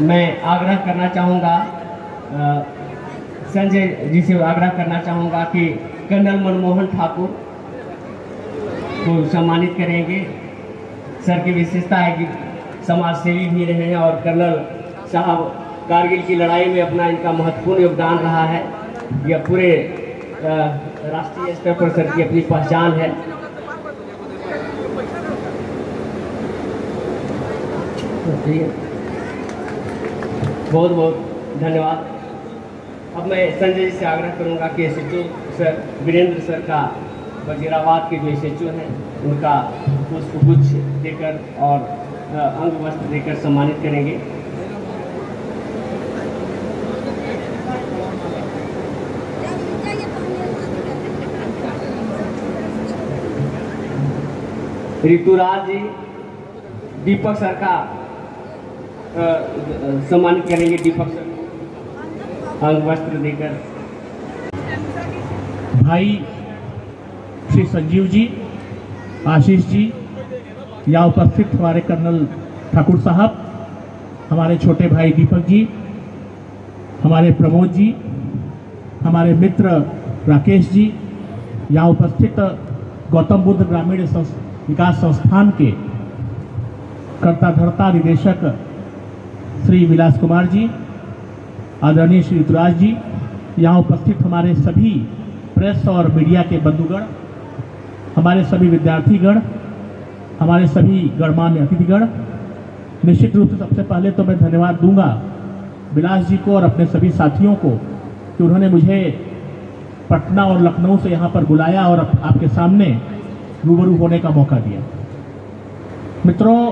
मैं आग्रह करना चाहूँगा, संजय जी से आग्रह करना चाहूँगा कि कर्नल मनमोहन ठाकुर को सम्मानित करेंगे। सर की विशेषता है कि समाज सेवी भी रहे हैं और कर्नल साहब कारगिल की लड़ाई में अपना इनका महत्वपूर्ण योगदान रहा है। यह पूरे राष्ट्रीय स्तर पर सर की अपनी पहचान है। बहुत बहुत धन्यवाद। अब मैं संजय जी से आग्रह करूंगा कि एसएचओ सर वीरेंद्र सर का वजीराबाद के जो एसएचओ हैं उनका पुष्पगुच्छ देकर और अंग वस्त्र देकर सम्मानित करेंगे। ऋतुराज जी दीपक सर का सम्मानित करेंगे। दीपक सर अंग वस्त्र देकर। भाई श्री संजीव जी, आशीष जी, यहाँ उपस्थित हमारे कर्नल ठाकुर साहब, हमारे छोटे भाई दीपक जी, हमारे प्रमोद जी, हमारे मित्र राकेश जी, यहाँ उपस्थित गौतम बुद्ध ग्रामीण विकास संस्थान के कर्ता धर्ता निदेशक श्री विलास कुमार जी, आदरणीय श्री ऋतुराज जी, यहाँ उपस्थित हमारे सभी प्रेस और मीडिया के बंधुगण, हमारे सभी विद्यार्थीगण, हमारे सभी गणमान्य अतिथिगण। निश्चित रूप से सबसे पहले तो मैं धन्यवाद दूंगा विलास जी को और अपने सभी साथियों को कि उन्होंने मुझे पटना और लखनऊ से यहाँ पर बुलाया और आपके सामने रूबरू होने का मौका दिया। मित्रों,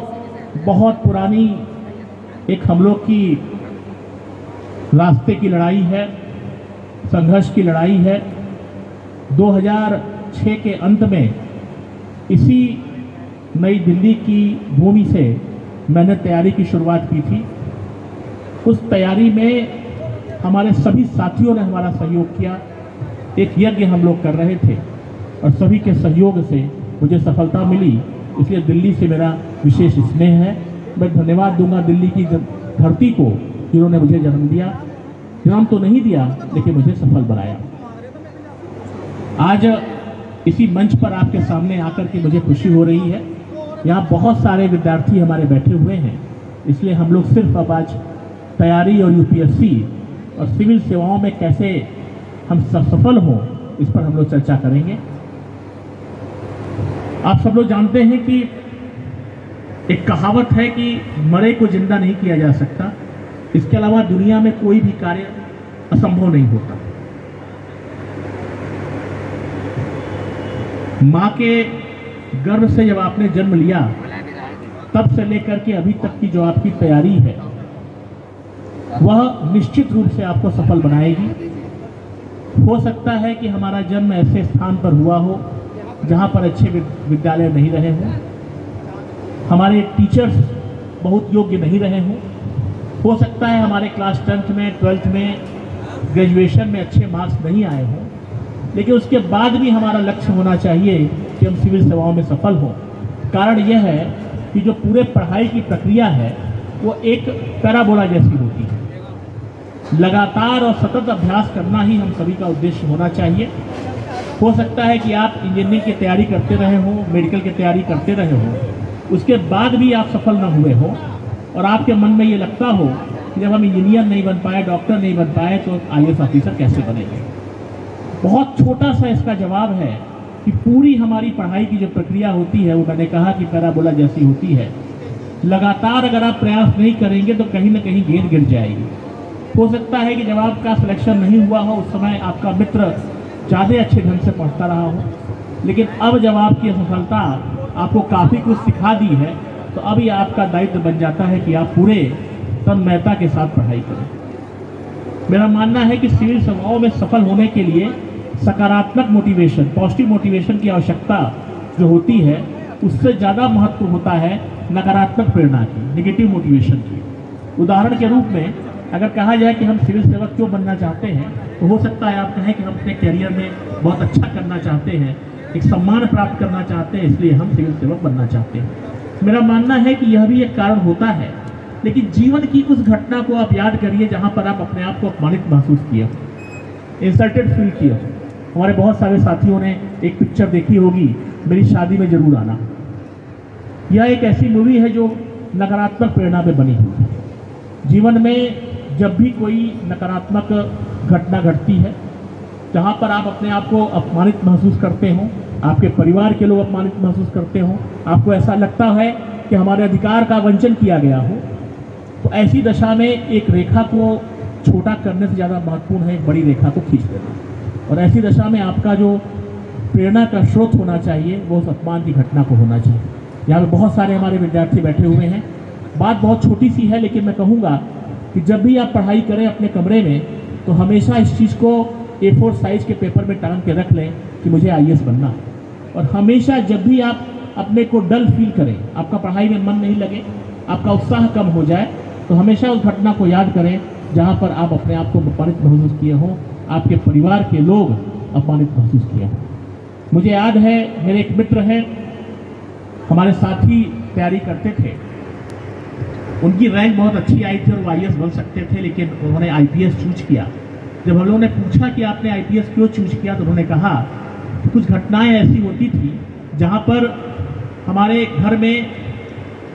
बहुत पुरानी एक हम लोग की रास्ते की लड़ाई है, संघर्ष की लड़ाई है। 2006 के अंत में इसी नई दिल्ली की भूमि से मैंने तैयारी की शुरुआत की थी। उस तैयारी में हमारे सभी साथियों ने हमारा सहयोग किया। एक यज्ञ हम लोग कर रहे थे और सभी के सहयोग से मुझे सफलता मिली, इसलिए दिल्ली से मेरा विशेष स्नेह है। मैं धन्यवाद दूंगा दिल्ली की धरती को जिन्होंने मुझे जन्म दिया, जन्म तो नहीं दिया लेकिन मुझे सफल बनाया। आज इसी मंच पर आपके सामने आकर के मुझे खुशी हो रही है। यहाँ बहुत सारे विद्यार्थी हमारे बैठे हुए हैं, इसलिए हम लोग सिर्फ अब आज तैयारी और यूपीएससी और सिविल सेवाओं में कैसे हम सफल हों इस पर हम लोग चर्चा करेंगे। आप सब लोग जानते हैं कि एक कहावत है कि मरे को जिंदा नहीं किया जा सकता, इसके अलावा दुनिया में कोई भी कार्य असंभव नहीं होता। माँ के गर्भ से जब आपने जन्म लिया तब से लेकर के अभी तक की जो आपकी तैयारी है वह निश्चित रूप से आपको सफल बनाएगी। हो सकता है कि हमारा जन्म ऐसे स्थान पर हुआ हो जहाँ पर अच्छे विद्यालय नहीं रहे हों, हमारे टीचर्स बहुत योग्य नहीं रहे हों, हो सकता है हमारे क्लास 10th में 12th में ग्रेजुएशन में अच्छे मार्क्स नहीं आए हों, लेकिन उसके बाद भी हमारा लक्ष्य होना चाहिए कि हम सिविल सेवाओं में सफल हों। कारण यह है कि जो पूरे पढ़ाई की प्रक्रिया है वो एक पैराबोला जैसी होती है। लगातार और सतत अभ्यास करना ही हम सभी का उद्देश्य होना चाहिए। हो सकता है कि आप इंजीनियरिंग की तैयारी करते रहे हो, मेडिकल की तैयारी करते रहे हो, उसके बाद भी आप सफल न हुए हो और आपके मन में ये लगता हो कि जब हम इंजीनियर नहीं बन पाए, डॉक्टर नहीं बन पाए, तो IAS ऑफिसर कैसे बनेंगे। बहुत छोटा सा इसका जवाब है कि पूरी हमारी पढ़ाई की जो प्रक्रिया होती है वो मैंने कहा कि पैराबोला जैसी होती है। लगातार अगर आप प्रयास नहीं करेंगे तो कहीं ना कहीं गेंद गिर जाएगी। हो सकता है कि जब आपका सिलेक्शन नहीं हुआ हो उस समय आपका मित्र ज़्यादा अच्छे ढंग से पढ़ता रहा हो, लेकिन अब जब आपकी सफलता आपको काफ़ी कुछ सिखा दी है तो अब ये आपका दायित्व बन जाता है कि आप पूरे तन्मयता के साथ पढ़ाई करें। मेरा मानना है कि सिविल सेवाओं में सफल होने के लिए सकारात्मक मोटिवेशन, पॉजिटिव मोटिवेशन की आवश्यकता जो होती है उससे ज़्यादा महत्व होता है नकारात्मक प्रेरणा की, नेगेटिव मोटिवेशन की। उदाहरण के रूप में अगर कहा जाए कि हम सिविल सेवक क्यों बनना चाहते हैं, तो हो सकता है आप कहें कि हम अपने करियर में बहुत अच्छा करना चाहते हैं, एक सम्मान प्राप्त करना चाहते हैं, इसलिए हम सिविल सेवक बनना चाहते हैं। मेरा मानना है कि यह भी एक कारण होता है, लेकिन जीवन की उस घटना को आप याद करिए जहाँ पर आप अपने आप को अपमानित महसूस किए हो, इंसल्टेड फील किए हो। हमारे बहुत सारे साथियों ने एक पिक्चर देखी होगी, मेरी शादी में जरूर आना। यह एक ऐसी मूवी है जो नकारात्मक प्रेरणा पे बनी हुई है। जीवन में जब भी कोई नकारात्मक घटना घटती है, जहाँ पर आप अपने आप को अपमानित महसूस करते हो, आपके परिवार के लोग अपमानित महसूस करते हो, आपको ऐसा लगता है कि हमारे अधिकार का वंचन किया गया हो, तो ऐसी दशा में एक रेखा को छोटा करने से ज़्यादा महत्वपूर्ण है एक बड़ी रेखा को खींच देना। और ऐसी दशा में आपका जो प्रेरणा का स्रोत होना चाहिए वो उस अपमान की घटना को होना चाहिए। यहाँ पे बहुत सारे हमारे विद्यार्थी बैठे हुए हैं। बात बहुत छोटी सी है, लेकिन मैं कहूँगा कि जब भी आप पढ़ाई करें अपने कमरे में, तो हमेशा इस चीज़ को A4 साइज के पेपर में टांग के रख लें कि मुझे IAS बनना है। और हमेशा जब भी आप अपने को डल फील करें, आपका पढ़ाई में मन नहीं लगे, आपका उत्साह कम हो जाए, तो हमेशा उस घटना को याद करें जहाँ पर आप अपने आप को अपमानित महसूस किए हों, आपके परिवार के लोग अपमानित महसूस किए हों। मुझे याद है, मेरे एक मित्र हैं, हमारे साथी तैयारी करते थे, उनकी रैंक बहुत अच्छी आई थी और वो IAS बन सकते थे, लेकिन उन्होंने IPS चूज किया। जब हम लोगों ने पूछा कि आपने IPS क्यों चूज किया, तो उन्होंने कहा कि कुछ घटनाएं ऐसी होती थी जहां पर हमारे घर में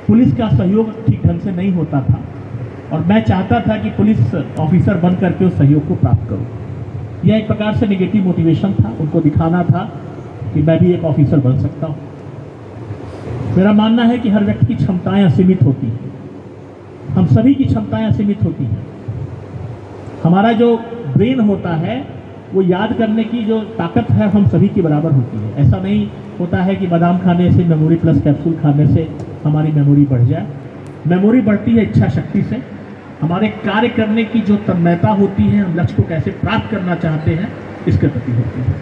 पुलिस का सहयोग ठीक ढंग से नहीं होता था, और मैं चाहता था कि पुलिस ऑफिसर बन करके उस सहयोग को प्राप्त करूं। यह एक प्रकार से नेगेटिव मोटिवेशन था, उनको दिखाना था कि मैं भी एक ऑफिसर बन सकता हूं। मेरा मानना है कि हर व्यक्ति की क्षमताएं असीमित होती हैं, हम सभी की क्षमताएं असीमित होती हैं। हमारा जो ब्रेन होता है वो याद करने की जो ताकत है हम सभी के बराबर होती है। ऐसा नहीं होता है कि बादाम खाने से, मेमोरी प्लस कैप्सूल खाने से हमारी मेमोरी बढ़ जाए। मेमोरी बढ़ती है इच्छा शक्ति से, हमारे कार्य करने की जो तन्मयता होती है, हम लक्ष्य को कैसे प्राप्त करना चाहते हैं, इसके प्रति होती है।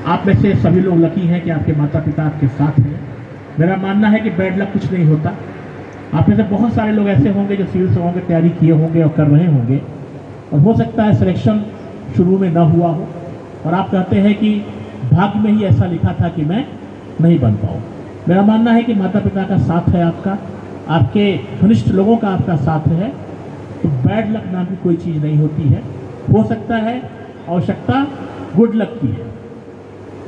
आप में से सभी लोग लकी हैं कि आपके माता पिता आपके साथ हैं। मेरा मानना है कि बैड लक कुछ नहीं होता। आप में से बहुत सारे लोग ऐसे होंगे जो सिविल सेवाओं की तैयारी किए होंगे और कर रहे होंगे, और हो सकता है सिलेक्शन शुरू में न हुआ हो, और आप कहते हैं कि भाग्य में ही ऐसा लिखा था कि मैं नहीं बन पाऊँ। मेरा मानना है कि माता पिता का साथ है, आपके घनिष्ठ लोगों का आपका साथ है, तो बैड लक नाम की कोई चीज़ नहीं होती है। हो सकता है आवश्यकता गुड लक की है।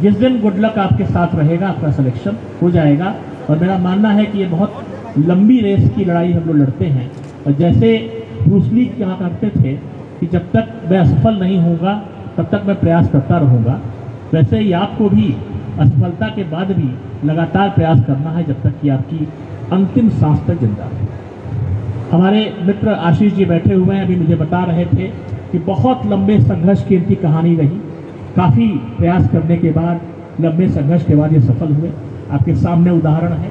जिस दिन गुड लक आपके साथ रहेगा, आपका सिलेक्शन हो जाएगा। और मेरा मानना है कि ये बहुत लंबी रेस की लड़ाई हम लोग लड़ते हैं, और जैसे ब्रूस ली कहा करते थे कि जब तक मैं असफल नहीं होऊंगा तब तक मैं प्रयास करता रहूँगा, वैसे ही आपको भी असफलता के बाद भी लगातार प्रयास करना है जब तक कि आपकी अंतिम सांस तक जिंदा है। हमारे मित्र आशीष जी बैठे हुए हैं, अभी मुझे बता रहे थे कि बहुत लंबे संघर्ष की इनकी कहानी रही। काफ़ी प्रयास करने के बाद, लंबे संघर्ष के बाद ये सफल हुए। आपके सामने उदाहरण है।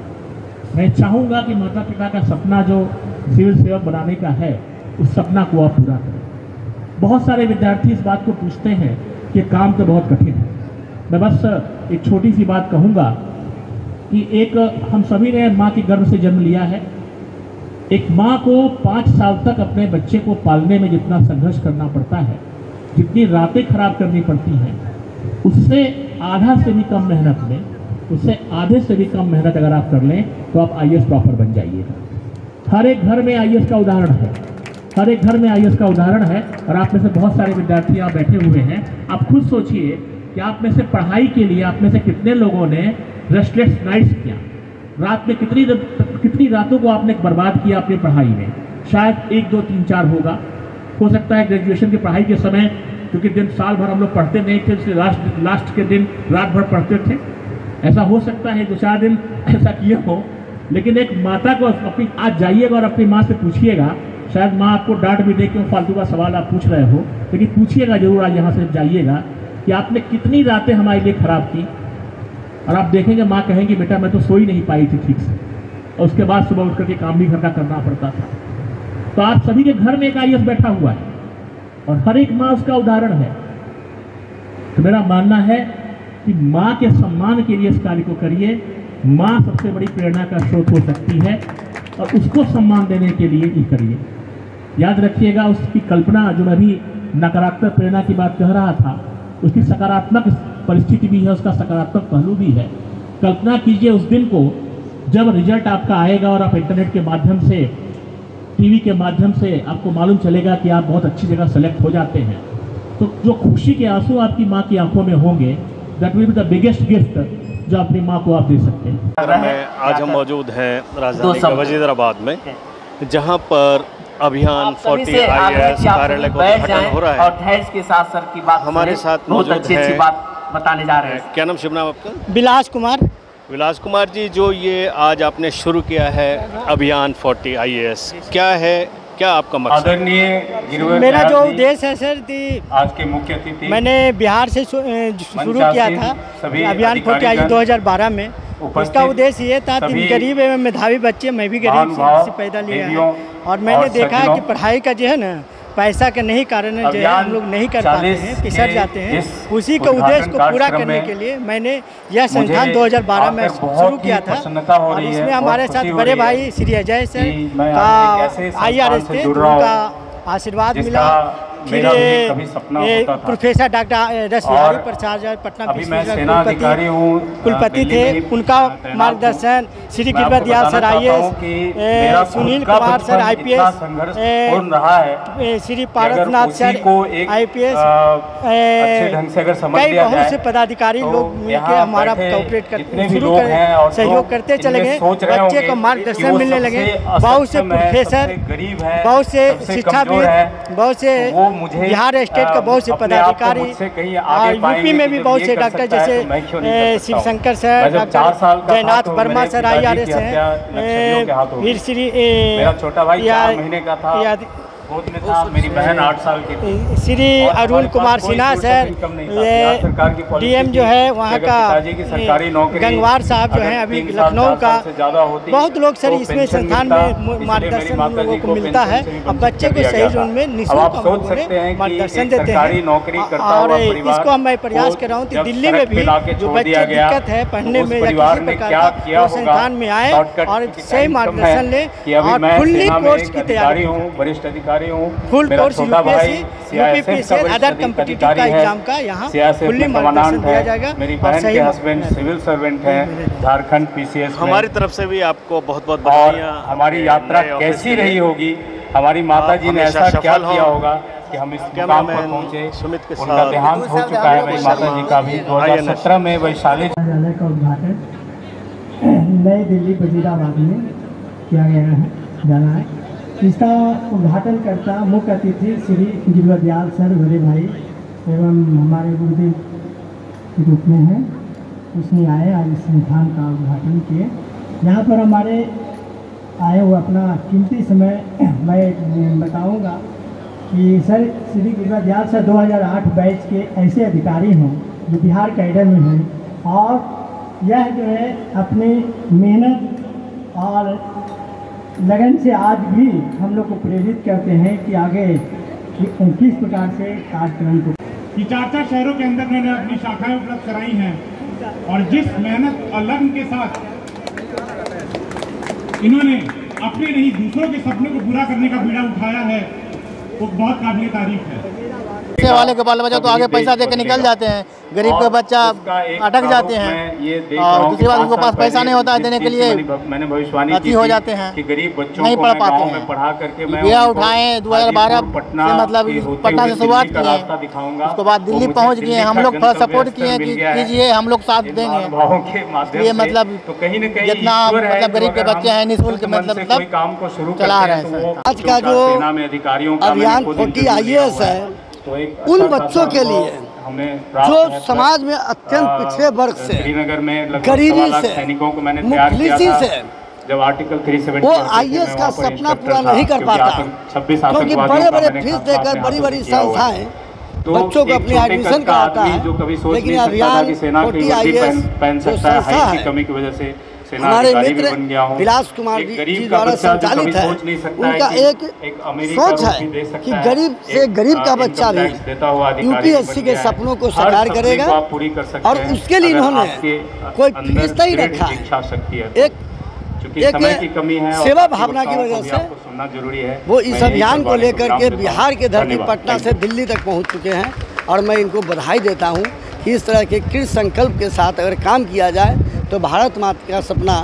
मैं चाहूँगा कि माता पिता का सपना जो सिविल सेवक बनाने का है, उस सपना को आप पूरा करें। बहुत सारे विद्यार्थी इस बात को पूछते हैं कि काम तो बहुत कठिन है। मैं बस एक छोटी सी बात कहूँगा कि एक हम सभी ने माँ के गर्भ से जन्म लिया है। एक माँ को 5 साल तक अपने बच्चे को पालने में जितना संघर्ष करना पड़ता है, जितनी रातें खराब करनी पड़ती हैं, उससे आधा से भी कम मेहनत में, उससे आधे से भी कम मेहनत अगर आप कर लें तो आप IAS टॉपर बन जाइएगा। हर एक घर में IAS का उदाहरण है, हर एक घर में IAS का उदाहरण है। और आप में से बहुत सारे विद्यार्थी यहाँ बैठे हुए हैं। आप खुद सोचिए कि आप में से पढ़ाई के लिए आप में से कितने लोगों ने रेस्टलेस नाइट्स किया, रात में कितनी रातों को आपने बर्बाद किया अपनी पढ़ाई में। शायद 1, 2, 3, 4 होगा। हो सकता है ग्रेजुएशन की पढ़ाई के समय, क्योंकि दिन साल भर हम लोग पढ़ते नहीं थे, इसलिए लास्ट के दिन रात भर पढ़ते थे। ऐसा हो सकता है 2-4 दिन ऐसा किए हो। लेकिन एक माता को अपनी आज जाइएगा और अपनी माँ से पूछिएगा, शायद माँ आपको डांट भी दे क्यों फालतू का सवाल आप पूछ रहे हो, लेकिन पूछिएगा जरूर आज यहाँ से जाइएगा कि आपने कितनी रातें हमारे लिए खराब की। और आप देखेंगे माँ कहेंगी बेटा मैं तो सो ही नहीं पाई थी ठीक से, और उसके बाद सुबह उठ करके काम भी घर का करना पड़ता था। तो आप सभी के घर में एक IAS बैठा हुआ है और हर एक माँ उसका उदाहरण है। तो मेरा मानना है कि माँ के सम्मान के लिए इस कार्य को करिए। माँ सबसे बड़ी प्रेरणा का स्रोत हो सकती है, और उसको सम्मान देने के लिए ये करिए। याद रखिएगा, उसकी कल्पना, जो मैं भी नकारात्मक प्रेरणा की बात कह रहा था, उसकी सकारात्मक परिस्थिति भी है, उसका सकारात्मक पहलू भी है। कल्पना कीजिए उस दिन को जब रिजल्ट आपका आएगा और आप इंटरनेट के माध्यम से, टीवी के माध्यम से आपको मालूम चलेगा कि आप बहुत अच्छी जगह सेलेक्ट हो जाते हैं, तो जो खुशी के आंसू आपकी माँ की आंखों में होंगे, that will be the biggest gift जो अपनी माँ को आप दे सकते हैं। आज हम मौजूद हैं राजधानी के वजीराबाद में, जहाँ पर अभियान 40 IAS कार्यालय का उद्घाटन हो रहा है। और धैर्य के साथ सर की बात हमारे साथ मौजूद है, बात बताने जा रहे हैं। क्या नाम, शुभ नाम आपका? विलास कुमार। विलास कुमार जी, जो ये आज आपने शुरू किया है अभियान 40 IAS, क्या है, क्या आपका मकसद? आदरणीय मेरा जो उद्देश्य है सर, आज के मुख्य अतिथि, मैंने बिहार से शुरू किया था अभियान 40 IAS 2012 में। इसका उद्देश्य ये था कि गरीब एवं मेधावी बच्चे, मैं भी गरीब से पैदा लिया है, और मैंने देखा है कि पढ़ाई का जो है ना, पैसा के नहीं कारण जो है हम लोग नहीं कर पाते हैं, पिछड़ जाते हैं। उसी के उद्देश्य को पूरा करने के लिए मैंने यह संस्थान 2012 में शुरू किया था, और इसमें हमारे साथ बड़े भाई श्री अजय सर का IRS थे, उनका आशीर्वाद मिला। फिर प्रोफेसर डॉक्टर रसबिहारी प्रसाद पटना कुलपति थे, उनका मार्गदर्शन, Shri Girvadayal sir IAS, Sunil Kumar sir IPS, Shri Parasnath sir IPS, कई बहुत से पदाधिकारी लोग मिलकर हमारा कोऑपरेट करते, शुरू कर सहयोग करते चले गए। बच्चे को मार्गदर्शन मिलने लगे, बहुत से प्रोफेसर, बहुत से शिक्षाविद, बहुत से बिहार स्टेट का बहुत से पदाधिकारी, और यूपी में भी बहुत से डॉक्टर, जैसे Shiv Shankar sir, doctor Jaynath Verma sir IRS हैं, फिर श्री छोटा भाई 4 महीने का था, मेरी बहन 8 साल की थी, श्री अरुण कुमार सिन्हा सर, DM जो है वहाँ का, गंगवार साहब जो हैं अभी लखनऊ का, बहुत लोग सर इसमें संस्थान में मार्गदर्शन लोगों को मिलता है। अब बच्चे को सही जोन में निःशुल्क मार्गदर्शन देते हैं, और इसको मैं प्रयास कर रहा हूँ कि दिल्ली में भी जो बच्चे दिक्कत है पढ़ने में या किसी प्रकार का, वो संस्थान में आए और सही मार्गदर्शन ले, और फुल्ली कोर्स की तैयारी, वरिष्ठ अधिकारी full course UPSC other competitive का एग्जाम का यहाँ फुल्ली मार्गदर्शन दिया जाएगा। मेरी बहन के हस्बैंड सिविल सर्वेंट हैं, झारखंड PCS। हमारी तरफ से भी आपको बहुत बहुत बधाइयाँ। हमारी यात्रा कैसी रही होगी, हमारी माता जी ने ऐसा क्या किया होगा कि हम इस मुकाम पर पहुँचे। सुमित के उनका देहांत हो चुका है मेरी माता जी का भी 2017 में वैशाली कार्यालय का उद्घाटन नई दिल्ली वजीराबाद में किया गया है, जाना है। इसका उद्घाटन करता मुख्य अतिथि श्री गिरवदयाल सर बड़े भाई एवं हमारे गुरुदेव के रूप में हैं, उसने आए आज इस संस्थान का उद्घाटन किए। यहाँ पर हमारे आए हुए अपना कीमती समय मैं बताऊंगा कि sir Shri Girvadayal sir 2008 batch के ऐसे अधिकारी हैं जो बिहार कैडर में हैं, और यह जो है अपनी मेहनत और लगन से आज भी हम लोग को प्रेरित करते हैं कि आगे किस प्रकार से कार्यक्रम को, कि 4 शहरों के अंदर मैंने अपनी शाखाएं उपलब्ध कराई हैं, और जिस मेहनत और लगन के साथ इन्होंने अपने नहीं दूसरों के सपनों को पूरा करने का बीड़ा उठाया है, वो बहुत काबिल तारीफ है। वाले के बाल बच्चा तो आगे पैसा देकर निकल जाते हैं, गरीब के बच्चा अटक जाते हैं, और दूसरी बात उनको पास पैसा नहीं होता है देने के लिए, मैंने भविष्यवाणी अति हो जाते हैं कि गरीब बच्चों नहीं को पढ़ पाते में पढ़ा करके मैं बिया उठाए 2012 से, मतलब पटना से शुरुआत किए, उसके बाद दिल्ली पहुंच गए। हम लोग थोड़ा सपोर्ट किए कि कीजिए, हम लोग साथ देंगे, ये मतलब तो कहीं न कहीं जितना मतलब गरीब के बच्चे हैं निःशुल्क मतलब काम को शुरू चला रहे हैं। आज का जो अभियान 40 IAS है, उन बच्चों के लिए जो समाज में अत्यंत पिछड़े वर्ग से, श्रीनगर में गरीबी से, सैनिकों को मैंने तैयार किया था, जब आर्टिकल 370 वो IAS का सपना पूरा नहीं कर पाता, क्योंकि बड़े बड़े फीस देकर बड़ी बड़ी संस्थाएं बच्चों को अपनी एडमिशन कराता है, लेकिन अभियान 40 IAS जो संस्था है कमी की वजह से हमारे मित्र विलास कुमार जी द्वारा संचालित है, उनका एक सोच है कि गरीब से गरीब का बच्चा भी UPSC के सपनों को साकार करेगा, और उसके लिए इन्होंने कोई फीस नहीं रखा है। एक समय की कमी है, सेवा भावना की वजह से सुनना जरूरी है। वो इस अभियान को लेकर के बिहार के धरती पटना से दिल्ली तक पहुंच चुके हैं और मैं इनको बधाई देता हूं कि इस तरह के कृत संकल्प के साथ अगर काम किया जाए तो भारत माता का सपना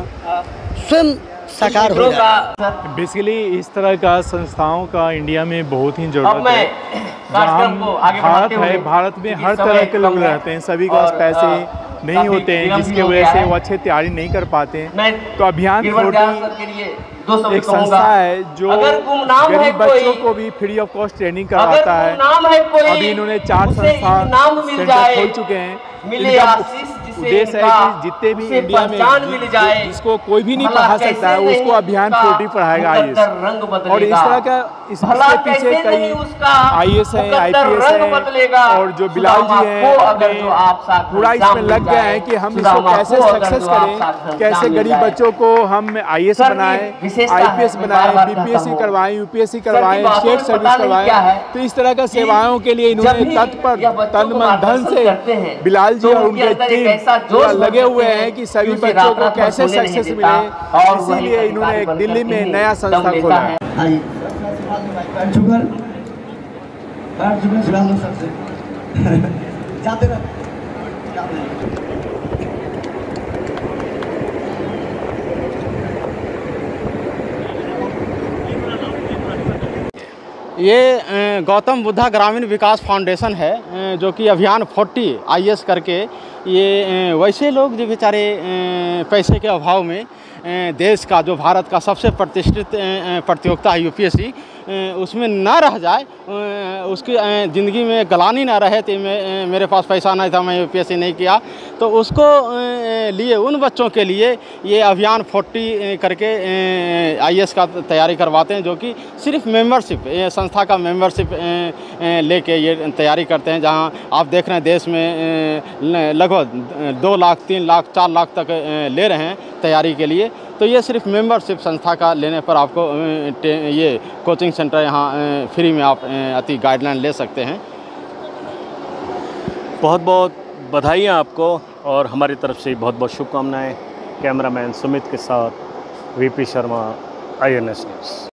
स्वयं साकार हो जाए। बेसिकली इस तरह का संस्थाओं का इंडिया में बहुत ही जरूरत है। भारत है, भारत में हर तरह के लोग रहते हैं, सभी के पास पैसे नहीं होते हैं, जिसकी वजह से वो अच्छे तैयारी नहीं कर पाते हैं। तो अभियान 40 एक संस्था है जो गरीब बच्चों को भी फ्री ऑफ कॉस्ट ट्रेनिंग करवाता है। अभी इन्होंने 4 संस्था सेंटर खोल चुके हैं। इनका उद्देश्य है कि जितने भी इंडिया में जिसको कोई भी नहीं पढ़ा सकता है उसको अभियान 40 पढ़ाएगा IAS। और इस तरह का इसके पीछे कई IAS हैं, IPS हैं और जो बिलाल जी हैं पूरा इसमें लग गए हैं कि हम इसको कैसे सक्सेस करें, कैसे गरीब बच्चों को हम IAS बनाएं, IPS बनाएं, BPSC करवाएं, UPSC करवाएं, स्टेट सर्विस करवाएं। तो इस तरह का सेवाओं के लिए इन्होंने तत्पर तन मन धन से बिलाल जी और उनके टीम लगे हुए हैं कि सभी बच्चों को कैसे सक्सेस मिले। इसीलिए इन्होंने एक दिल्ली में नया संस्था खोला है। ये गौतम बुद्धा ग्रामीण विकास फाउंडेशन है जो कि अभियान 40 IAS करके ये वैसे लोग जो बेचारे पैसे के अभाव में देश का जो भारत का सबसे प्रतिष्ठित प्रतियोगिता है UPSC उसमें ना रह जाए, उसकी ज़िंदगी में गलानी ना रहे तो मेरे पास पैसा नहीं था, मैं UPSC नहीं किया, तो उसको लिए उन बच्चों के लिए ये अभियान 40 करके IAS का तैयारी करवाते हैं, जो कि सिर्फ मेंबरशिप संस्था का मेंबरशिप लेके ये तैयारी करते हैं। जहां आप देख रहे हैं देश में लगभग 2 लाख 3 लाख 4 लाख तक ले रहे हैं तैयारी के लिए। तो ये सिर्फ मेंबरशिप संस्था का लेने पर आपको ये कोचिंग सेंटर यहाँ फ्री में आप अति गाइडलाइन ले सकते हैं। बहुत बहुत बधाइयाँ आपको और हमारी तरफ से बहुत बहुत शुभकामनाएं। कैमरामैन सुमित के साथ VP शर्मा, IANS न्यूज़।